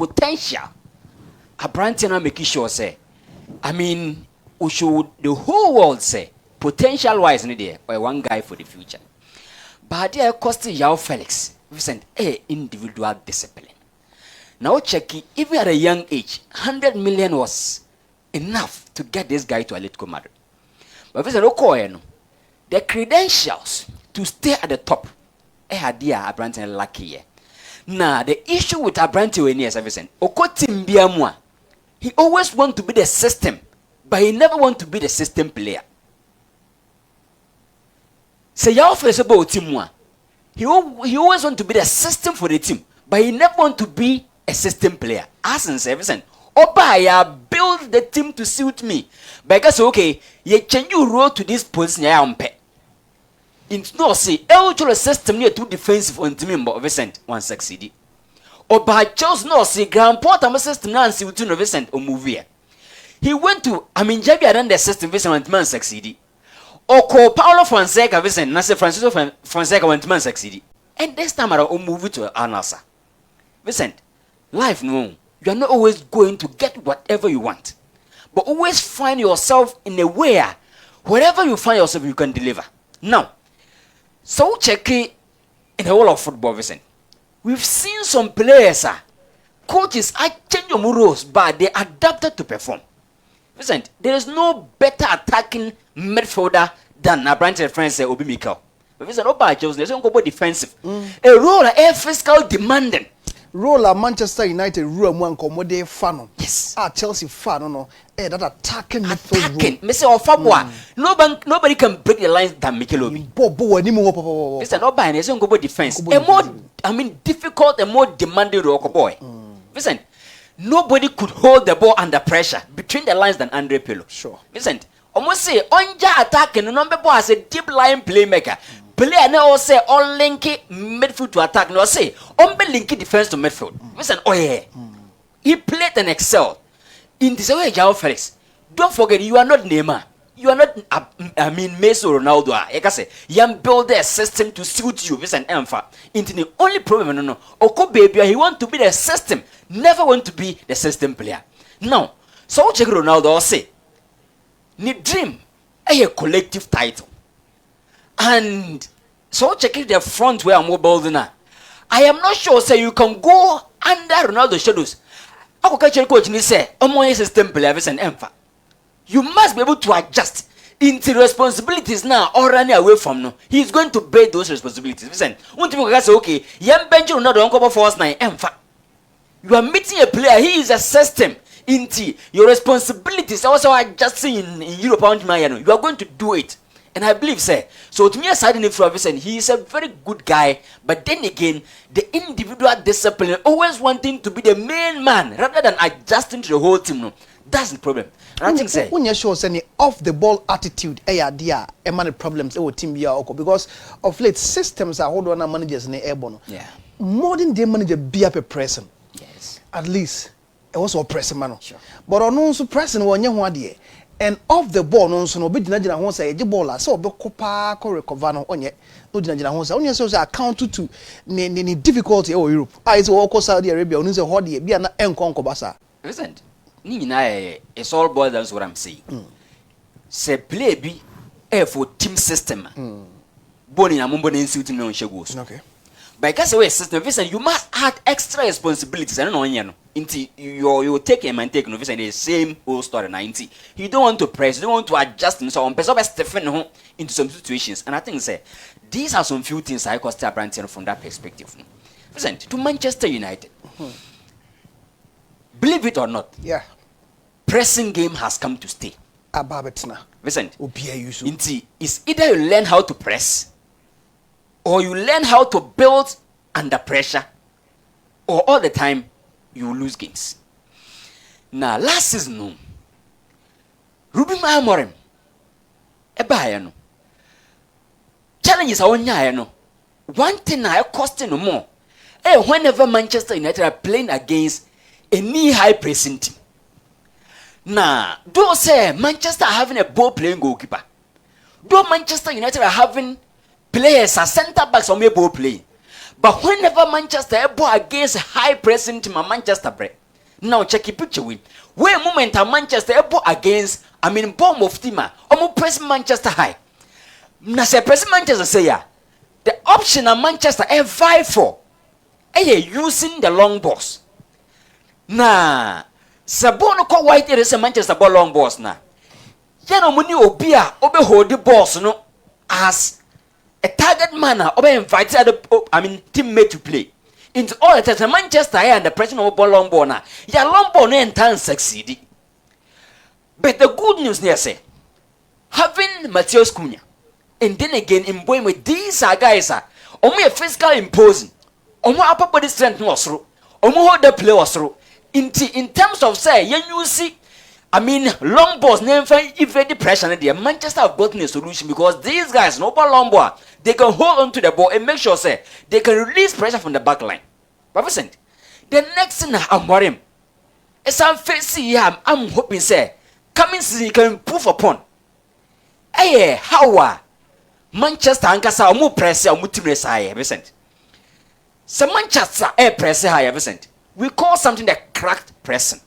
potential. Abrantian making sure say, I mean, we should the whole world say potential wise in there or one guy for the future. But there costing Joao Felix, Vincent, individual discipline. Now check it, even at a young age, 100 million was enough to get this guy to Atletico Madrid. But Vincent Okoye, the credentials to stay at the top, Abrantian lucky. Now the issue with Abrantian is Vincent, Okotim Biamwa. He always want to be the system, but he never want to be the system player. Say Joao Felix about team. He always want to be the system for the team, but he never want to be a system player. As in Vincent, Oba build the team to suit me. Because okay, you change your role to this position. I am pet. It's no say eligible system near too defensive on team, but Vincent one succeed. Or by Charles no see Grand Port and system Nancy with Vincent or movie. He went to Jabi and the system Vincent went man succeed. Or call Paulo Fonseca Vincent, Nasa Francisco Fonseca went man succeed. And this time around move to Anasa. Vincent, life no, you are not always going to get whatever you want. But always find yourself in a way wherever you find yourself you can deliver. Now, so check it in the world of football, Vincent. We've seen some players, coaches, I change your rules, but they adapted to perform. Listen, there is no better attacking midfielder than Abrantian friend say Obi Mikel. Listen, Oba Jones, there's no go defensive. A role a physical demanding. Role a Manchester United rule one commode fan. Yes. Chelsea fan no. That attacking midfield. Attacking. Mr. Ofabwa. Nobody can break the lines than Mikel Obi. Listen, Oba and there's no go defense. A more difficult and more demanding role boy. Listen, nobody could hold the ball under pressure between the lines than Andre Pirlo. Sure. Listen, almost say Onja attacking the number boy as a deep line playmaker. Player now say on linky midfield to attack. No say on be linky defense to midfield. Listen, he played and excelled. In this way, Joao Felix, don't forget you are not Neymar. You are not Messi or Ronaldo. I can say you build a system to suit you. Listen, Emfa. Into the only problem, no. Oko baby, he want to be the system, never want to be the system player. Now, so check Ronaldo say, ni dream a collective title. And so check it the front where I'm mobile now. I am not sure say you can go under Ronaldo's shadows. I will catch your coach and say, "Omo system player and Emfa." You must be able to adjust into responsibilities now or running away from no. He is going to bear those responsibilities. Listen, one thing I say, okay, Yam Benjo Ronaldo on cover force 9 Emfa. You are meeting a player, he is a system. Into your responsibilities also adjusting in Europe. You are going to do it. And I believe, sir. So to me, aside in the he is a very good guy. But then again, the individual discipline, always wanting to be the main man rather than adjusting to the whole team. No, that's the problem. And I think, sir, when you show any off the ball attitude, many problems team because of late systems are hold on managers in the airborne. Yeah. Modern day manager be up a person. Yes. At least it was a pressing man. Sure. But on also pressing one year. And off the ball, no, so no be dina won say the ball so be kopa ko recover no onye no dina won say onye so account to ni difficulty or Europe. I say wo Saudi Arabia only say ho de bia na enkonko basa. Listen, ni nyina it's all boils down to what I'm saying. Say play be for team system. Boni na mumbo na institute no shegos. Okay. Because the system, you must add extra responsibilities. I don't know when you take him and take no the same whole story 90. You don't want to press, you don't want to adjust him. So on person Stephen into some situations. And I think say these are some few things I could start branching from that perspective. Listen, to Manchester United. Believe it or not, yeah, pressing game has come to stay. Ababetna. Listen, it's either you learn how to press or you learn how to build under pressure, or all the time you lose games. Now, last season, Amorim, no. Challenges are on no. One thing I costing no more. Whenever Manchester United are playing against a knee-high pressing team. Now, don't say Manchester are having a ball playing goalkeeper. Though Manchester United are having players as center backs or maybe ball playing. But whenever Manchester able against high pressing team, Manchester break. Now check the picture with. Where moment Manchester able against, bomb of team, press Manchester high. Now say press Manchester say ya. The option of Manchester vie for, using the long balls. Nah, Sabono ko white is a Manchester ball long balls na. Yano muni obia obe hold the balls no as a target manner obe invited teammate to play. Into all the time Manchester and the president of ball long ball na. Ya long ball no entire succeed. But the good news here say having Matheus Cunha. And then again, in boy with these are guys are only a physical imposing, only upper body strength was through, only hold the play was through. In terms of say, you see, long balls never even the pressure. The Manchester have gotten a solution because these guys, no ball long ball, they can hold on to the ball and make sure say they can release pressure from the back line. But listen, the next thing Amorim, as I'm facing I'm hoping say coming season can improve upon. Hey, how are Manchester ankasa omu press omu timre high Vincent. So Manchester press high Vincent. We call something the cracked pressing.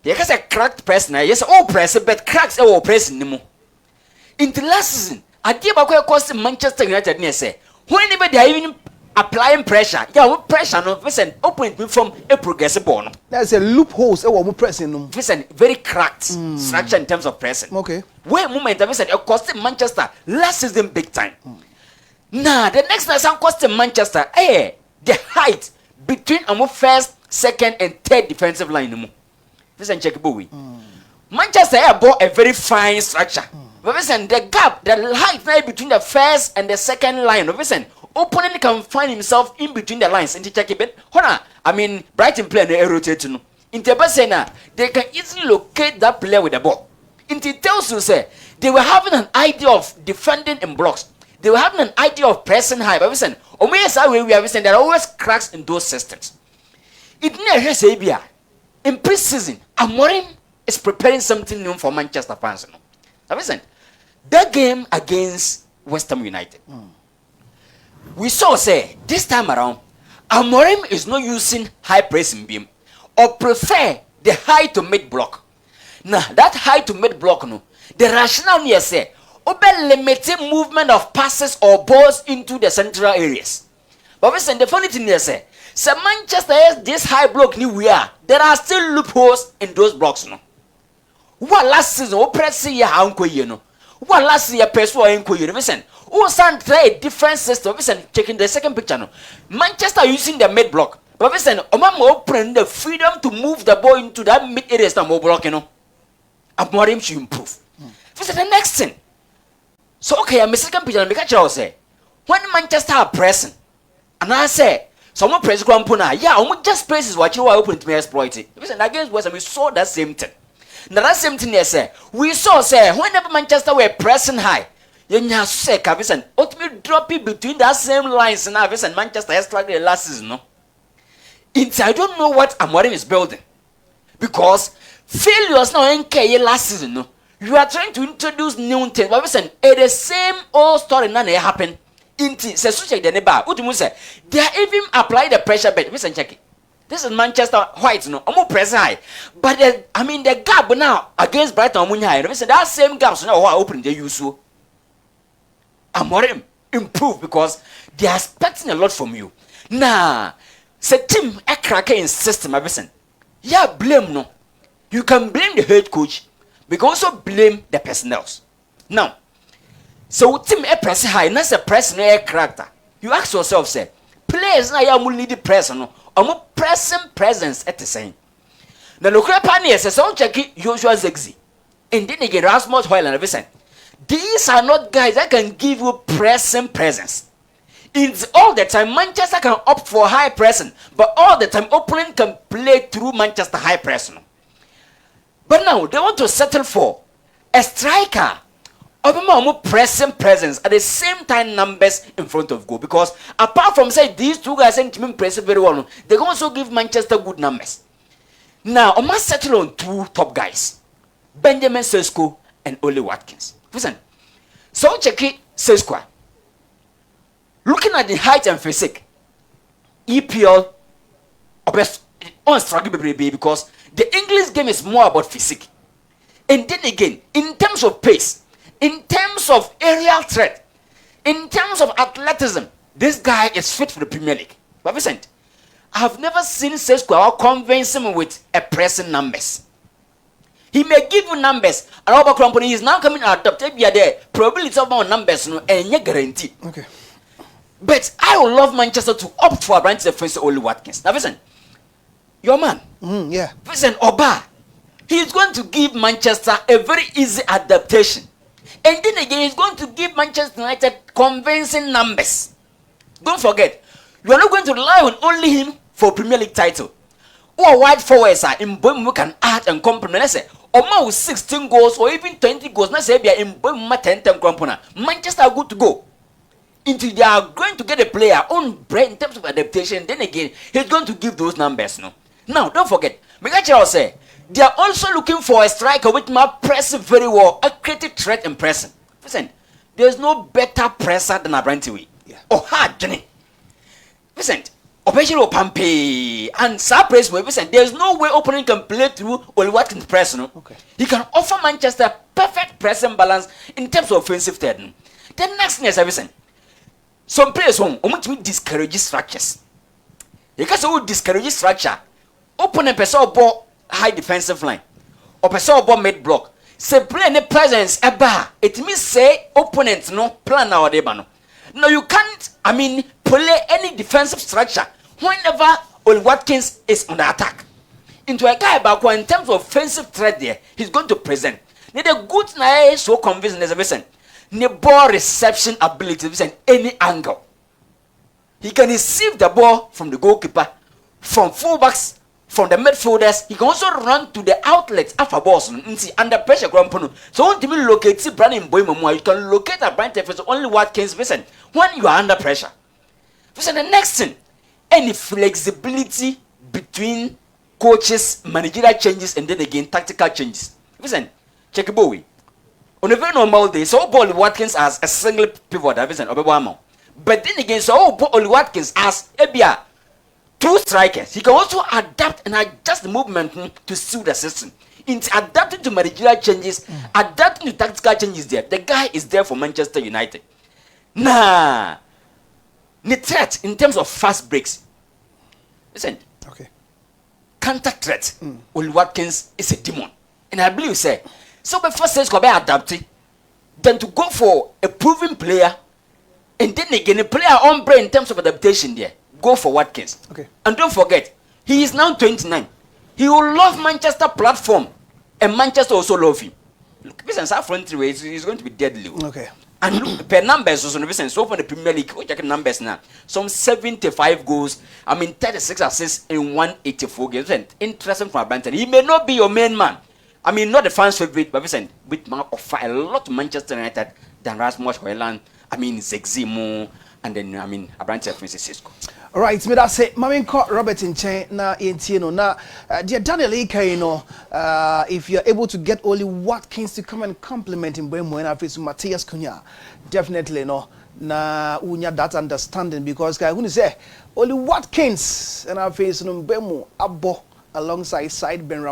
They can say cracked pressing. Yes, all press but cracks all pressing no more. In the last season, I did about cost Manchester United near say whenever they are even applying pressure, pressure no Vincent open from a progressive ball. There's a loophole omu pressing no. Vincent very cracked structure in terms of pressing. Okay. Where moment Vincent it cost Manchester last season big time. Nah, the next time cost Manchester the height between our first, second, and third defensive line. Vincent check Bowie. Manchester bought a very fine structure. But listen, the gap, the height between the first and the second line. Listen, opponent can find himself in between the lines. And check it. Brighton player they rotate no. In the they can easily locate that player with the ball. It tells you say they were having an idea of defending in blocks. They were having an idea of pressing high. But listen, we are there are always cracks in those systems. It never say in pre-season, Amorim is preparing something new for Manchester fans. Now listen, that game against West Ham United, we saw say this time around, Amorim is not using high pressing beam or prefer the high to mid block. Now that high to mid block no, the rationale here say obe limiting movement of passes or balls into the central areas. But listen, the funny thing here say Manchester has this high block ni we are. There are still loopholes in those blocks no. What last season o press here anko ye no. What last year press o anko ye. Listen, o stand try a different system. Listen, checking the second picture no. Manchester using the mid block. But listen, Omama open the freedom to move the ball into that mid areas that more block, you know. Amorim should improve. Listen, the next thing. So okay, I'm second picture. I'm catch you say when Manchester are pressing, and I say someone press Grampona, almost just places what you are open to me exploit it. Listen, against West Ham, we saw that same thing. Now that same thing, say we saw say whenever Manchester were pressing high. You say, Kavison, ultimately dropping between that same lines and and Manchester has struggled last season, no? I don't know what Amorim is building. Because failures now in K last season, no? You are trying to introduce new things, but listen, the same old story now happen. Say, check the neighbor. They are even apply the pressure bed. Listen, check it. This is Manchester White, no? I'm more press high. But the gap now against Brighton, listen, that same gaps now are open. They use so. Amorim improve because they are expecting a lot from you. Nah, say team a cracker in system. Listen, blame no. You can blame the head coach, but you can also blame the personnel. Now, so team a press high, not a press no character. You ask yourself, say, players now you need the press no, or pressing presence at the same. The local partner says, "So check it, Joshua Zexi, and then again Rasmus Højlund, listen." These are not guys that can give you pressing presence. It's all the time Manchester can opt for high pressing, but all the time opponent can play through Manchester high pressing. But now they want to settle for a striker of more pressing presence at the same time numbers in front of goal. Because apart from say these two guys and team press very well, they can also give Manchester good numbers. Now I must settle on two top guys, Benjamin Sesko and Oli Watkins. Listen, so check it, Sesko. Looking at the height and physique, EPL on struggle because the English game is more about physique. And then again, in terms of pace, in terms of aerial threat, in terms of athleticism, this guy is fit for the Premier League. But Vincent, I have never seen Sesco convince him with a pressing numbers. He may give you numbers, and our company is now coming out top. Maybe there probability of more numbers, no, and you guarantee. Okay. But I would love Manchester to opt for a branch defense only Watkins. Now, listen, your man, yeah. Listen, Oba, he is going to give Manchester a very easy adaptation, and then again, he's going to give Manchester United convincing numbers. Don't forget, you are not going to rely on only him for Premier League title. Or wide forwards are in Bournemouth can add and complement. Let's say, or with 16 goals or even 20 goals. Let's say, in Bournemouth 10 component. Manchester are good to go. Into they are going to get a player on bread in terms of adaptation. Then again, he's going to give those numbers. No. Now, don't forget, Mikael say they are also looking for a striker which might press very well, a creative threat and pressing. Listen, there's no better presser than a Brantiwi. Yeah. Oh, hard, Jenny. Listen. Operation Pampe and surprise way. There's no way opening can play through Oli Watkins press. No? Okay. He can offer Manchester perfect press and balance in terms of offensive third. The next thing is everything. Some players home to discourage structures. You can say discourage structure. Open a person ball high defensive line. Or person ball mid block. Say play any presence a bar. It means say opponents no plan our day no. Now you can't play any defensive structure whenever Oli Watkins is on the attack. Into a guy back in terms of offensive threat there, he's going to present. Need a good na so convincing as a person. Need ball reception ability in any angle. He can receive the ball from the goalkeeper, from fullbacks, from the midfielders. He can also run to the outlets after balls under pressure. So when you locate Brandon Boymo, you can locate a brand defense only Watkins listen when you are under pressure. Listen, the next thing, any flexibility between coaches, managerial changes, and then again tactical changes. Listen, check it Bowie. On a very normal day, so Oli Watkins as a single pivot, but then again, so Oli Watkins as Ebia. Two strikers. He can also adapt and adjust the movement to suit the system. In adapting to managerial changes, adapting to tactical changes there. The guy is there for Manchester United. Nah. The threat in terms of fast breaks. Listen. Okay. Counter threat. Oli Watkins is a demon. And I believe say, so before says go be adapted, then to go for a proven player, and then again a player on brain in terms of adaptation there. Go for Watkins. Okay. And don't forget, he is now 29. He will love Manchester platform, and Manchester also love him. Look, this our front three is going to be deadly. Okay. And look, per numbers also, so for the Premier League, we check numbers now. Some 75 goals, 36 assists in 184 games. And interesting for Branton. He may not be your main man. Not the fans' favorite, but listen, with man offer a lot to Manchester United than Rasmus Højlund, Zeximo, and then Abrante Francisco. All right, me that say, Maminko Robert in Chain na Intino na dear Daniel Ike, if you're able to get Oli Watkins to come and compliment him when I face Matthias Cunha, definitely no na unya that understanding because I want say Oli Watkins and I face Bemo Abo alongside Ben